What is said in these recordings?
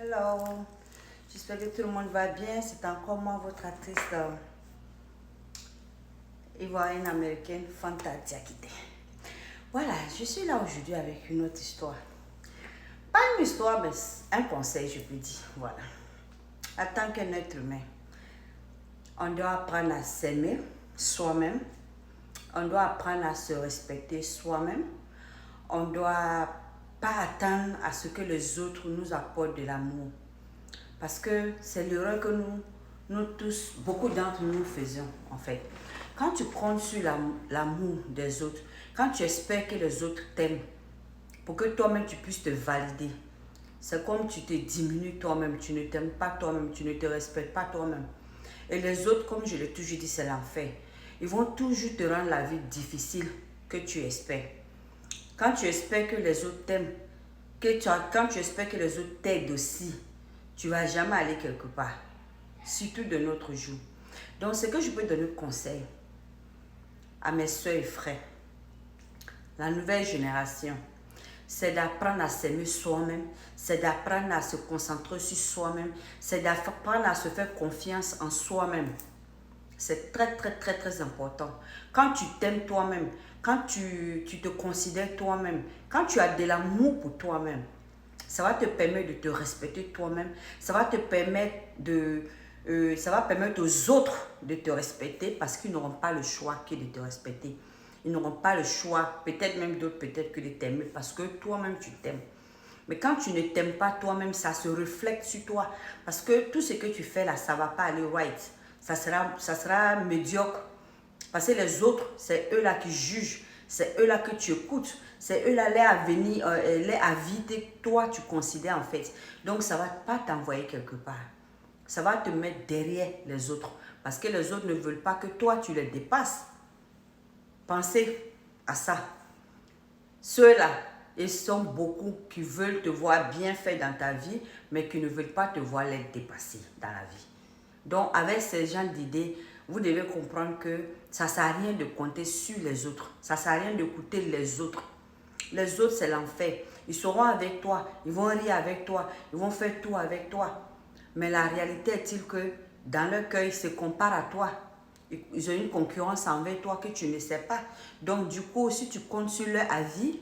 Hello, j'espère que tout le monde va bien. C'est encore moi, votre actrice ivoirienne américaine, Fanta Diakité. Voilà, je suis là aujourd'hui avec une autre histoire. Pas une histoire, mais un conseil, je peux dire. Voilà. En tant qu'un être humain, on doit apprendre à s'aimer soi-même. On doit apprendre à se respecter soi-même. On ne doit pas attendre à ce que les autres nous apportent de l'amour. Parce que c'est l'erreur que nous tous, beaucoup d'entre nous faisons en fait. Quand tu prends sur l'amour des autres, quand tu espères que les autres t'aiment, pour que toi-même tu puisses te valider, c'est comme tu te diminues toi-même, tu ne t'aimes pas toi-même, tu ne te respectes pas toi-même. Et les autres, comme je l'ai toujours dit, c'est l'enfer. Ils vont toujours te rendre la vie difficile que tu espères. Quand tu espères que les autres t'aiment, quand tu espères que les autres t'aident aussi, tu ne vas jamais aller quelque part, surtout de notre jour. Donc, ce que je peux donner conseil à mes soeurs et frères, la nouvelle génération, c'est d'apprendre à s'aimer soi-même, c'est d'apprendre à se concentrer sur soi-même, c'est d'apprendre à se faire confiance en soi-même. C'est très, très, très, très important. Quand tu t'aimes toi-même, quand tu te considères toi-même, quand tu as de l'amour pour toi-même, ça va te permettre de te respecter toi-même, ça va te permettre ça va permettre aux autres de te respecter parce qu'ils n'auront pas le choix que de te respecter. Ils n'auront pas le choix, peut-être même d'autres, peut-être que de t'aimer parce que toi-même tu t'aimes. Mais quand tu ne t'aimes pas toi-même, ça se reflète sur toi parce que tout ce que tu fais là, ça ne va pas aller right. Ça sera médiocre. Parce que les autres, c'est eux là qui jugent, c'est eux là que tu écoutes, c'est eux là les avis que toi tu considères en fait. Donc ça ne va pas t'envoyer quelque part. Ça va te mettre derrière les autres. Parce que les autres ne veulent pas que toi tu les dépasses. Pensez à ça. Ceux-là, ils sont beaucoup qui veulent te voir bien fait dans ta vie, mais qui ne veulent pas te voir les dépasser dans la vie. Donc, avec ces gens d'idées, vous devez comprendre que ça ne sert à rien de compter sur les autres. Ça ne sert à rien d'écouter les autres. Les autres, c'est l'enfer. Ils seront avec toi, ils vont rire avec toi, ils vont faire tout avec toi. Mais la réalité est-il que dans leur cœur, ils se comparent à toi. Ils ont une concurrence envers toi que tu ne sais pas. Donc, du coup, si tu comptes sur leur avis,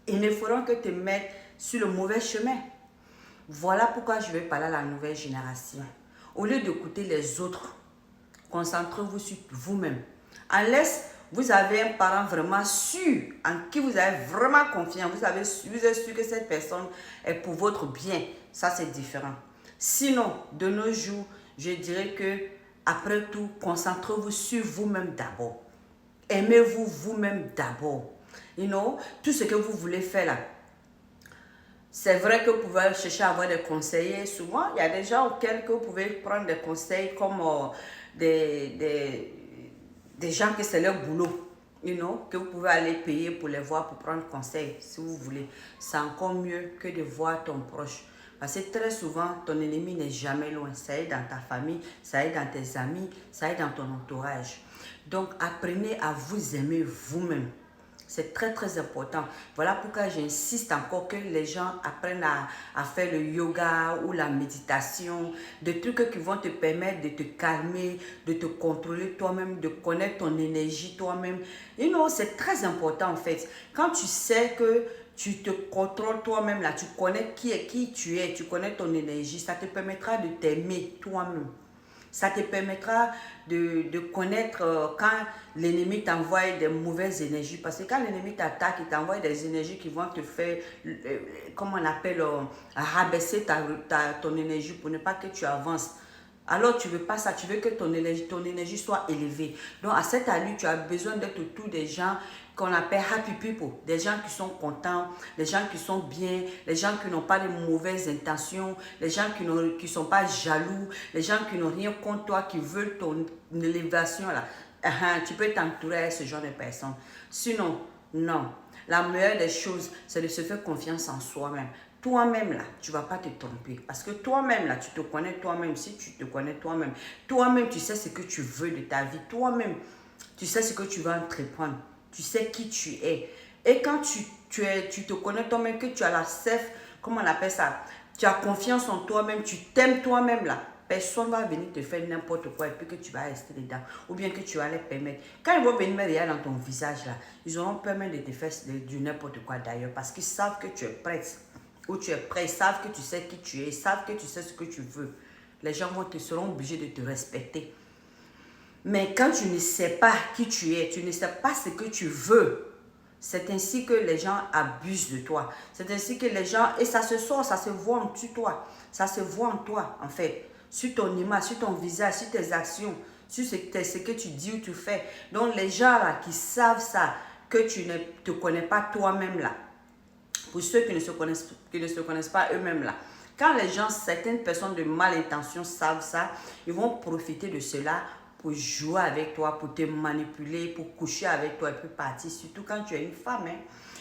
ils ne feront que te mettre sur le mauvais chemin. Voilà pourquoi je vais parler à la nouvelle génération. Au lieu d'écouter les autres, concentrez-vous sur vous-même. Unless vous avez un parent vraiment sûr, en qui vous avez vraiment confiance, vous êtes sûr que cette personne est pour votre bien, ça c'est différent. Sinon, de nos jours, je dirais que, après tout, concentrez-vous sur vous-même d'abord. Aimez-vous vous-même d'abord. Tout ce que vous voulez faire là, c'est vrai que vous pouvez chercher à avoir des conseillers. Souvent, il y a des gens auxquels que vous pouvez prendre des conseils comme des gens que c'est leur boulot. Que vous pouvez aller payer pour les voir, pour prendre conseil, si vous voulez. C'est encore mieux que de voir ton proche. Parce que très souvent, ton ennemi n'est jamais loin. Ça est dans ta famille, ça est dans tes amis, ça est dans ton entourage. Donc, apprenez à vous aimer vous-même. C'est très, très important. Voilà pourquoi j'insiste encore que les gens apprennent à faire le yoga ou la méditation, des trucs qui vont te permettre de te calmer, de te contrôler toi-même, de connaître ton énergie toi-même. C'est très important en fait. Quand tu sais que tu te contrôles toi-même, là, tu connais qui tu es, tu connais ton énergie, ça te permettra de t'aimer toi-même. Ça te permettra de connaître quand l'ennemi t'envoie des mauvaises énergies. Parce que quand l'ennemi t'attaque, il t'envoie des énergies qui vont te faire, comment on appelle, rabaisser ton énergie pour ne pas que tu avances. Alors, tu ne veux pas ça, tu veux que ton énergie soit élevée. Donc, à cette allure, tu as besoin d'être autour des gens qu'on appelle happy people, des gens qui sont contents, des gens qui sont bien, les gens qui n'ont pas de mauvaises intentions, les gens qui ne sont pas jaloux, les gens qui n'ont rien contre toi, qui veulent ton élévation. Là. Tu peux t'entourer de ce genre de personnes. Sinon, non. La meilleure des choses, c'est de se faire confiance en soi-même. Toi-même, là, tu ne vas pas te tromper. Parce que toi-même, là, tu te connais toi-même. Si tu te connais toi-même, toi-même, tu sais ce que tu veux de ta vie. Toi-même, tu sais ce que tu vas entreprendre. Tu sais qui tu es. Et quand tu te connais toi-même, que tu as la self, comment on appelle ça? tu as confiance en toi-même, tu t'aimes toi-même là, personne ne va venir te faire n'importe quoi et puis que tu vas rester dedans. Ou bien que tu vas les permettre. Quand ils vont venir mettre rien dans ton visage là, ils auront peur même de te faire du n'importe quoi d'ailleurs. Parce qu'ils savent que tu es prête. Ou tu es prêt. Ils savent que tu sais qui tu es. Ils savent que tu sais ce que tu veux. Les gens seront obligés de te respecter. Mais quand tu ne sais pas qui tu es, tu ne sais pas ce que tu veux, c'est ainsi que les gens abusent de toi. C'est ainsi que les gens, et ça se sort, ça se voit en toi. Ça se voit en toi, en fait. Sur ton image, sur ton visage, sur tes actions, sur ce que tu dis ou tu fais. Donc les gens là qui savent ça, que tu ne te connais pas toi-même là, pour ceux qui ne se connaissent pas eux-mêmes là, quand les gens, certaines personnes de mal intention savent ça, ils vont profiter de cela pour jouer avec toi, pour te manipuler, pour coucher avec toi et puis partir. Surtout quand tu es une femme, hein.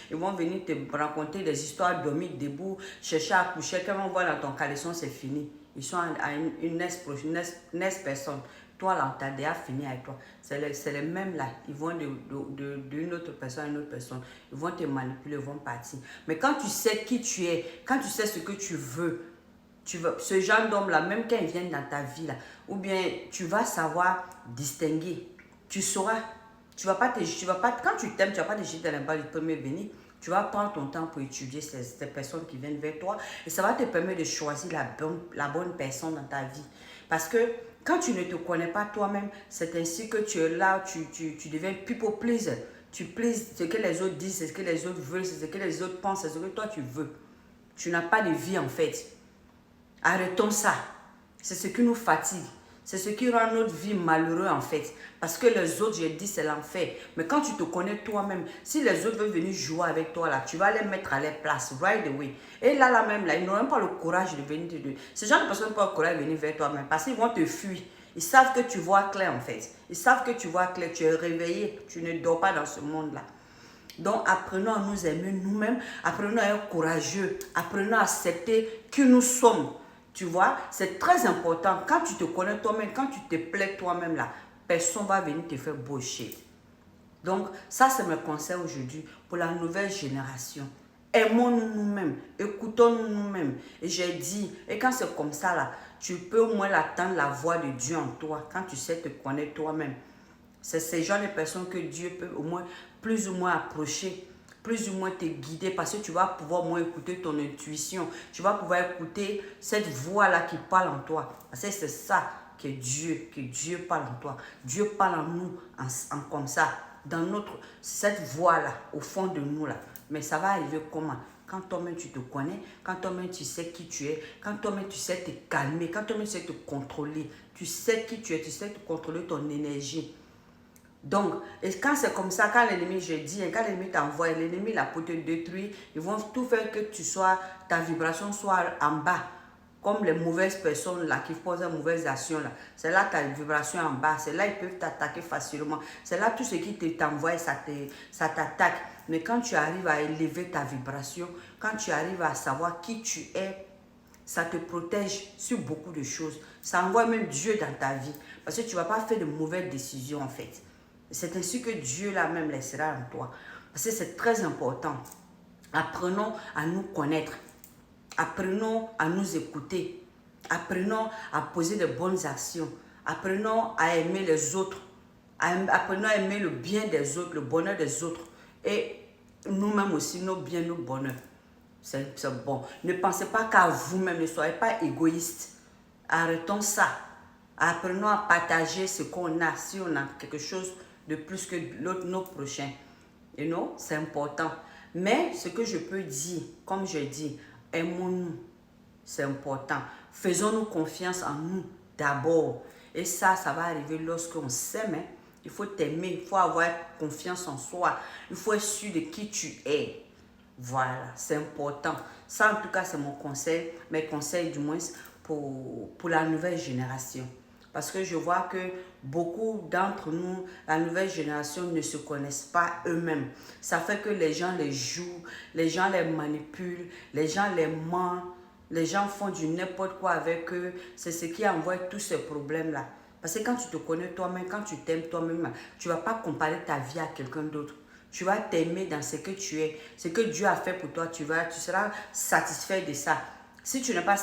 Ils vont venir te raconter des histoires, dormir debout, chercher à coucher. Quand on voit dans ton caleçon, c'est fini. Ils sont à une next personne. Toi, là, tu as déjà fini avec toi. C'est les mêmes là. Ils vont d'une autre personne à une autre personne. Ils vont te manipuler, ils vont partir. Mais quand tu sais qui tu es, quand tu sais ce que tu veux, ce genre d'homme là, même quand ils viennent dans ta vie là, ou bien tu vas savoir distinguer. Tu sauras. Quand tu t'aimes, tu vas pas te jeter dans la balle du premier venu. Tu vas prendre ton temps pour étudier ces personnes qui viennent vers toi et ça va te permettre de choisir la bonne personne dans ta vie. Parce que quand tu ne te connais pas toi-même, c'est ainsi que tu es là, tu deviens people pleaser. Tu plaises ce que les autres disent, c'est ce que les autres veulent, c'est ce que les autres pensent, c'est ce que toi tu veux. Tu n'as pas de vie en fait. Arrêtons ça. C'est ce qui nous fatigue. C'est ce qui rend notre vie malheureuse en fait. Parce que les autres, je dis, c'est l'enfer. Mais quand tu te connais toi-même, si les autres veulent venir jouer avec toi là, tu vas les mettre à leur place, right away. Et là même, là, ils n'auront pas le courage de venir te dire. Ces gens de personnes n'ont pas le courage de venir vers toi-même parce qu'ils vont te fuir. Ils savent que tu vois clair en fait. Ils savent que tu vois clair, tu es réveillé, tu ne dors pas dans ce monde-là. Donc, apprenons à nous aimer nous-mêmes, apprenons à être courageux, apprenons à accepter qui nous sommes. Tu vois, c'est très important. Quand tu te connais toi-même, quand tu te plais toi-même là, personne ne va venir te faire bullshit. Donc, ça, c'est mes conseils aujourd'hui pour la nouvelle génération. Aimons-nous nous-mêmes, écoutons-nous nous-mêmes. Et j'ai dit, et quand c'est comme ça là, tu peux au moins attendre la voix de Dieu en toi, quand tu sais te connaître toi-même. C'est ces gens de personnes que Dieu peut au moins, plus ou moins approcher, plus ou moins te guider parce que tu vas pouvoir moins écouter ton intuition. Tu vas pouvoir écouter cette voix-là qui parle en toi. Parce que c'est ça que Dieu parle en toi. Dieu parle en nous en comme ça, dans cette voix-là, au fond de nous là. Mais ça va arriver comment? Quand toi-même tu te connais, quand toi-même tu sais qui tu es, quand toi-même tu sais te calmer, quand toi-même tu sais te contrôler, tu sais qui tu es, tu sais te contrôler ton énergie. Donc, et quand c'est comme ça, quand l'ennemi, je dis, quand l'ennemi t'envoie, l'ennemi là pour te détruire, ils vont tout faire que ta vibration soit en bas. Comme les mauvaises personnes là qui posent une mauvaise action là. C'est là ta vibration en bas. C'est là ils peuvent t'attaquer facilement. C'est là tout ce qui t'envoie, ça t'attaque. Mais quand tu arrives à élever ta vibration, quand tu arrives à savoir qui tu es, ça te protège sur beaucoup de choses. Ça envoie même Dieu dans ta vie. Parce que tu ne vas pas faire de mauvaises décisions en fait. C'est ainsi que Dieu là même laissera en toi. Parce que c'est très important. Apprenons à nous connaître. Apprenons à nous écouter. Apprenons à poser de bonnes actions. Apprenons à aimer les autres. Apprenons à aimer le bien des autres, le bonheur des autres. Et nous-mêmes aussi, nos biens, nos bonheurs. C'est bon. Ne pensez pas qu'à vous-même, ne soyez pas égoïste. Arrêtons ça. Apprenons à partager ce qu'on a, si on a quelque chose de plus que nos prochains. You know, c'est important. Mais ce que je peux dire, comme je dis, aimons-nous. C'est important. Faisons-nous confiance en nous d'abord. Et ça va arriver lorsqu'on s'aime. Hein. Il faut t'aimer, il faut avoir confiance en soi. Il faut être sûr de qui tu es. Voilà, c'est important. Ça, en tout cas, c'est mon conseil, mes conseils du moins pour la nouvelle génération. Parce que je vois que beaucoup d'entre nous, la nouvelle génération, ne se connaissent pas eux-mêmes. Ça fait que les gens les jouent, les gens les manipulent, les gens les mentent, les gens font du n'importe quoi avec eux. C'est ce qui envoie tous ces problèmes-là. Parce que quand tu te connais toi-même, quand tu t'aimes toi-même, tu ne vas pas comparer ta vie à quelqu'un d'autre. Tu vas t'aimer dans ce que tu es, ce que Dieu a fait pour toi, tu seras satisfait de ça. Si tu n'es pas